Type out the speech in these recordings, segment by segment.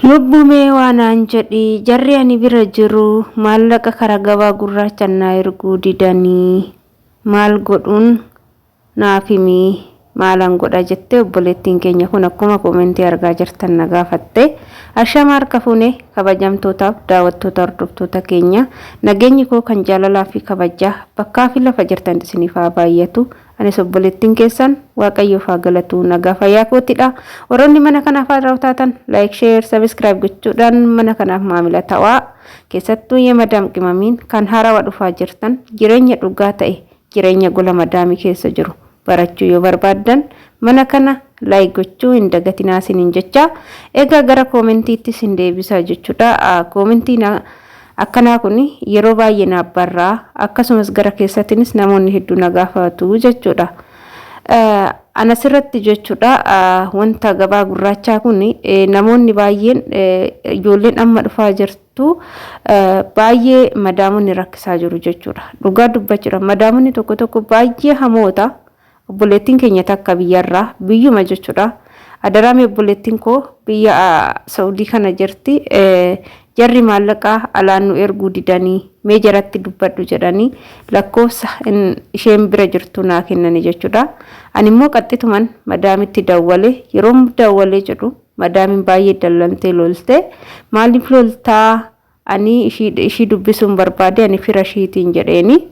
Lubbumee waanaan jedhi jarri ani bira jiru maallaqa karaa gabaa gurraachaan na erguu didanii maal godhuun naaf himi maalan godha jettee obboleettiin keenya kun akkuma komentii argaa jirtan na gaafatte. Ashama harka fuune kabajamtootaaf daawwattoota hordoftoota keenya nageenyi koo kan jaalalaa fi kabajaa bakkaa fi lafa jirtan isiniif haa baay'atu. Anis obboleettiin keessan waaqayyoof haa galatu nagaa fayyaa kootidha. Warroonni mana kanaaf raawwatan like share subscribe gochuudhaan mana kanaaf maamila ta'aa. Keessattuu madam qimamiin kan haarawaa dhufaa jirtan jireenya dhugaa ta'e jireenya gola madaamii keessa jiru barachuu yoo barbaadan mana kana like gochuu hin dagatinaa isiniin jecha. Egaa gara koomentiitti sin deebisaa jechuudha. Koomentiin akkanaa kun yeroo baay'ee naaf barraa akkasumas gara keessattinis namoonni hedduu na gaafatu jechuudha. Anas irratti jechuudha wanta gabaa gurraachaa kun namoonni baay'een ijoolleen amma dhufaa jirtu baay'ee madaamonni rakkisaa jiru jechuudha. Dhugaa dubbachuudha madaamonni tokko tokko baay'ee hamoota. Obboleettiin keenya takka biyyarraa biyyuma jechuudha. Adaraame obboleettiin koo biyya Saudii kana jirti. Jarri maallaqa alaan nu erguu didanii mee jaratti dubbadhu jedhanii lakkoofsa isheen bira jirtu naa kennani jechuudha. Ani immoo qaxxituman madaamitti dawwale yeroo dawwalee jedhu madaamin baay'ee dallantee lolte maaliif loltaa ani ishii dubbisuun barbaade ani fira ishiitiin jedheeni.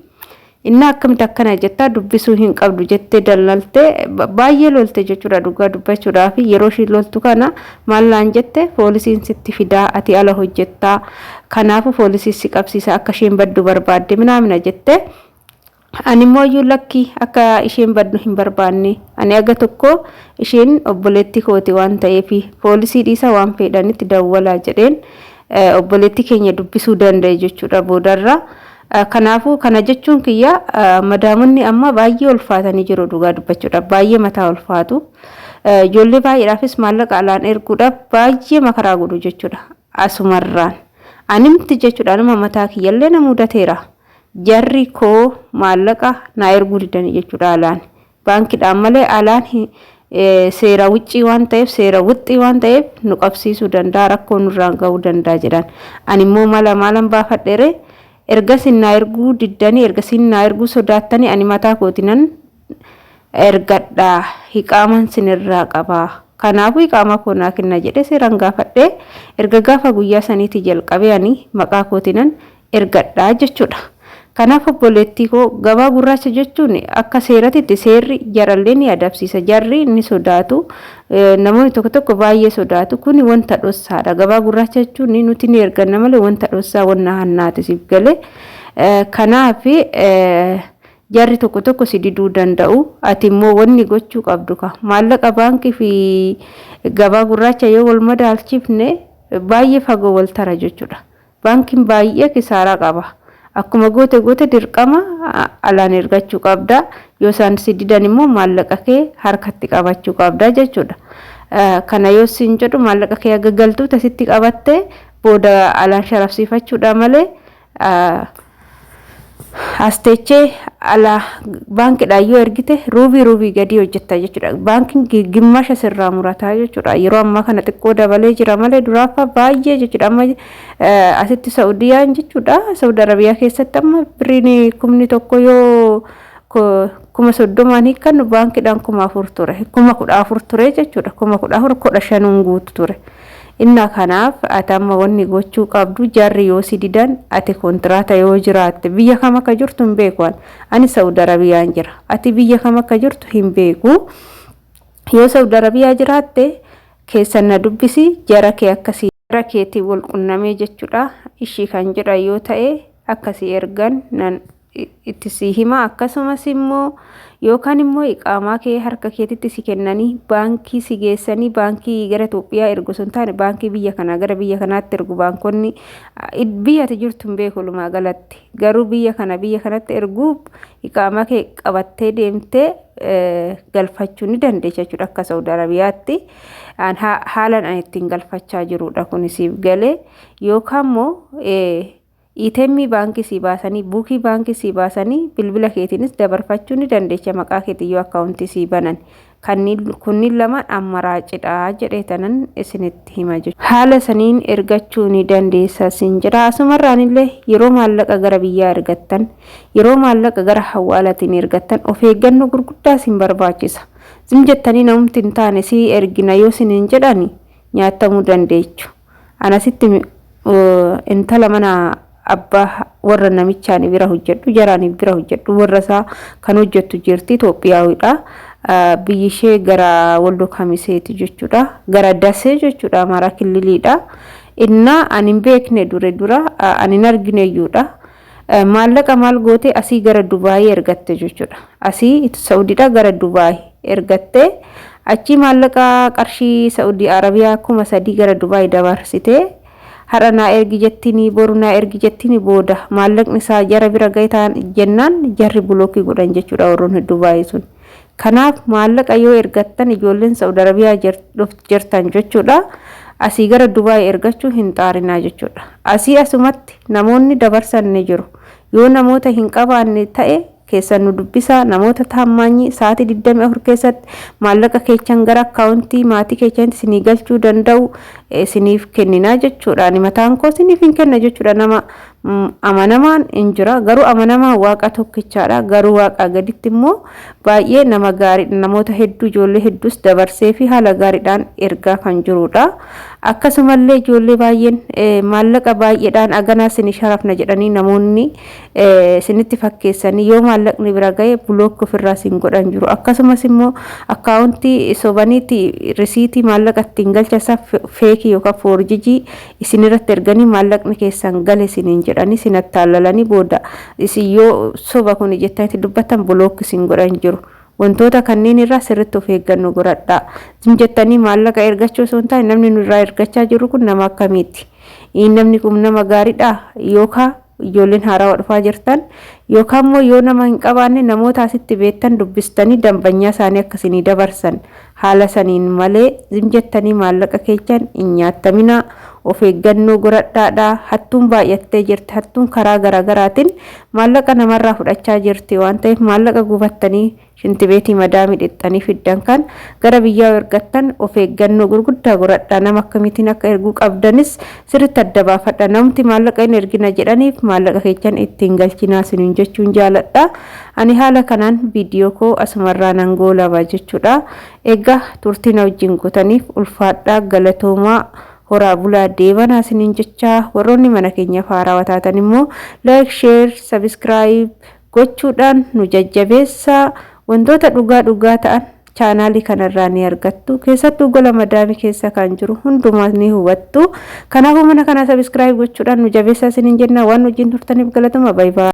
Inna akkamitti akkana jetta dubbisuu hin qabdu jettee dallalte baay'ee lolte jechuudha. Dhugaa dubbachuudhaaf yeroo ishii loltu kana maallaan jette poolisiin sitti fidaa ati ala hojjettaa kanaafu poolisii si qabsiisa akka isheen baddu barbaadde minaamina jette. Ani immoo iyyuu lakki akka isheen baddu hin barbaanne ani aga tokko isheen obboleettii kooti waan ta'eef poolisii dhiisa waan fedhanitti dawwalaa jedheen obboleettii keenya dubbisuu danda'e jechuudha boodarra. Kanaafu kana jechuun kiyya madaamonni amma baay'ee ulfaatanii jiru dhugaa dubbachuudha. Baay'ee mataa ulfaatu. Ijoollee baay'eedhaafis maallaqa alaan erguudhaaf baay'ee makaraa godhu jechuudha. Asumarraan animti jechuudha nama mataa kiyyallee na mudateera. Jarri koo maallaqa na erguu didanii jechuudha alaan. Baankiidhaan malee alaan seera wuccii waan ta'eef seera wuxxii waan ta'eef nu qabsiisuu danda'a rakkoo nurraan ga'uu danda'a jedhan. Ani immoo maalan baafadheere ergasin na erguu diddanii ergasin na erguu sodaattanii ani mataa kootinan ergadha hiqaaman sinirraa qaba. Kanaafu hiqaama koo naa kenna jedhee seeraan gaafadhee erga gaafa guyyaa saniitii jalqabee ani maqaa kootinan ergadha jechuudha. Kanaaf obboleettii koo gabaa gurraacha jechuun akka seeratitti seerri jarallee ni adabsiisa. Jarri ni sodaatu. Namoonni tokko tokko baay'ee sodaatu. Kuni wanta dhossaadha. Gabaa gurraacha jechuun nuti ni erganna malee wanta dhossaa wanna hannaati siif galee. Kanaaf jarri tokko tokko si diduu danda'u. Ati immoo wanni gochuu qabdu ka maallaqa baankii fi gabaa gurraacha yoo wal madaalchifne baay'ee fagoo wal tara jechuudha. Baankiin baay'ee kisaaraa qaba. Akkuma goote dirqama alaan ergachuu qabda. Yoo isaan si didan immoo maallaqa kee harkatti qabachuu qabda jechuudha. Kana yoo sin jedhu maallaqa kee gagaltuu tasitti qabatte booda alaan sharafsiifachuudha malee asteechee ala baankiidhaan yoo ergite ruubii gadi hojjetta jechuudha. Baankiin gimmasha sirraa murataa jechuudha. Yeroo ammaa kana xiqqoo dabalee jira malee duraafa baay'ee jechuudha. Amma asitti Saudiyaan jechuudha. Saudi Arabiyaa keessatti amma biriin kumni tokko yoo kuma 30 hiikan baankiidhaan 1000 ture. 10,000 ture jechuudha. 10,000 15 guutu ture. Inna kanaaf ati amma wanni gochuu qabdu jarri yoo si didan ati kontraata yoo jiraatte biyya kam akka jirtu hin beeku. Ani Saudi Arabiyaan jira. Ati biyya kam akka jirtu hin beeku. Yoo Saudi Arabiyaa jiraatte keessan na dubbisi jara kee akkasii jara keetii wal qunnamee jechuudha. Ishii kan jedha yoo ta'e akkasii ergan nan itti si hima. Akkasumas immoo yookaan immoo iqaamaa kee harka keetitti si kennanii baankii si geessanii baankii gara Itoophiyaa ergu sun taane baankii biyya kanaa gara biyya kanaatti ergu baankonni biyya ati jirtu hin beeku lumaa galatti garuu biyya kanatti ergu iqaamaa kee qabattee deemtee galfachuu ni dandeessa jechuudha. Akka Saudi Arabiyaatti haalan ani ittiin galfachaa jirudha kun siif galee yookaan immoo Itemi baankii si baasanii buukii baankii si baasanii bilbila keetiinis dabarfachuu ni dandeecha maqaa keetii yoo akkaawuntii si banan kunniin lama amaraacidha jedheetanan isinitti hima jechuudha. Haala saniin ergachuu ni dandeessa sin jira. Asumarraan illee yeroo maallaqa gara biyyaa ergattan, yeroo maallaqa gara hawwaalatiin ergattan of eeggannoo gurguddaa sin barbaachisa. Sim jettanii namumti hin taane si ergina yoo siniin jedhani nyaatamuu dandeechu. Anasitti intala mana abbaa warra namichaan bira hojjedhu jaraan bira hojjedhu warra isaa kan hojjettu jirti Itoophiyaawidha. Biyyi ishee gara Walloo Kamiseeti jechuudha, gara Dasee jechuudha, Amaaraa Kililiidha. Inna ani hin beekne dura ani hin argine iyyuudha. Maallaqa maal goote asii gara Dubaayii ergatte jechuudha. Asii Saudiidha gara Dubaayii ergatte achi maallaqa qarshii Saudi Arabiyaa 3,000 gara Dubaayii dabarsite. Har'a naa ergi jettini boru naa ergi jettini booda maallaqni isaa jara bira gahitaan jennaan jarri bulookii godhan jechuudha warroonni Dubaayii sun. Kanaaf maallaqa yoo ergattan ijoolleen Saudi Arabiyaa jirtan jechuudha. Asii gara Dubaayii ergachuu hin xaarinaa jechuudha. Asii asumatti namoonni dabarsan ni jiru. Yoo namoota hin qabaanne ta'e keessan nu dubbisa namoota taammaanyii sa'aatii 24 keessatti maallaqa keechan gara akkaawuntii maatii keechanitti isinii galchuu danda'u isiniif kenninaa jechuudha. Ani mataan koo isiniif hin kenna jechuudha. Nama amanamaan hin jira garuu amanamaan waaqa tokkichaadha. Garuu waaqa gaditti immoo baay'ee nama gaarii namoota hedduu ijoollee hedduus dabarsee fi haala gaariidhaan ergaa kan jirudha. Akkasumallee ijoollee baay'een maallaqa baay'eedhaan aganaa isinii sharafna jedhanii namoonni isinitti fakkeessanii yoo maallaqni bira gahe bulook ofirraa isin godhan jiru. Akkasumas immoo akkaawuntii sobaniiti risiitii maallaqa ittiin galchasa feekii yookaan foorjijii isinirratti erganii maallaqni keessan gale isiniin jedhanii isinatti taallalanii booda isin yoo soba kun jettanitti dubbatan bulook isin godhan jiru. Wantoota kanneen irraa sirriitti of eeggannoo godhadhaa. Sim jettanii maallaqa ergachuu osoo hin taane namni nurraa ergachaa jiru kun nama akkamiiti? Namni kun nama gaariidha yookaan ijoolleen haaraa dhufaa jirtan yookaan immoo yoo nama hin qabaanne namoota asitti beektan dubbistanii dambanyaa isaanii akkasii dabarsan haala saniin malee sim jettanii maallaqa keechan hin nyaatamina. Of eeggannoo godhadhaadha. Hattuun baay'attee jirti. Hattuun karaa garaagaraatiin maallaqa namarraa fudhachaa jirti waan ta'eef maallaqa gubattanii shintibeetii madaamii dhixxanii fiddan kan gara biyyaa ergattan of eeggannoo gurguddaa godhadhaa. Nama akkamiitiin akka erguu qabdanis sirriitti adda baafadha. Namti maallaqa hin ergina jedhaniif maallaqa keechan ittiin galchinaa isiniin jechuun jaaladha. Ani haala kanaan viidiyoo koo asumarraa nan goolaba jechuudha. Egaa turtii na wajjin gootaniif ulfaadhaa galatoomaa. Horaa bulaa deebanaa isiniin jechaa warroonni mana keenya haarawaa taatan immoo like, share, subscribe gochuudhaan nu jajjabeessaa. Wantoota dhugaa ta'an chaanaalii kanarraa ni argattu. Keessattuu gola madaamii keessa kan jiru hundumaa ni hubattu. Kanaafuu mana kana subscribe gochuudhaan nu jabeessaa isiniin jenna. Waan wajjin turtaniif galatoomaa. Bye bye.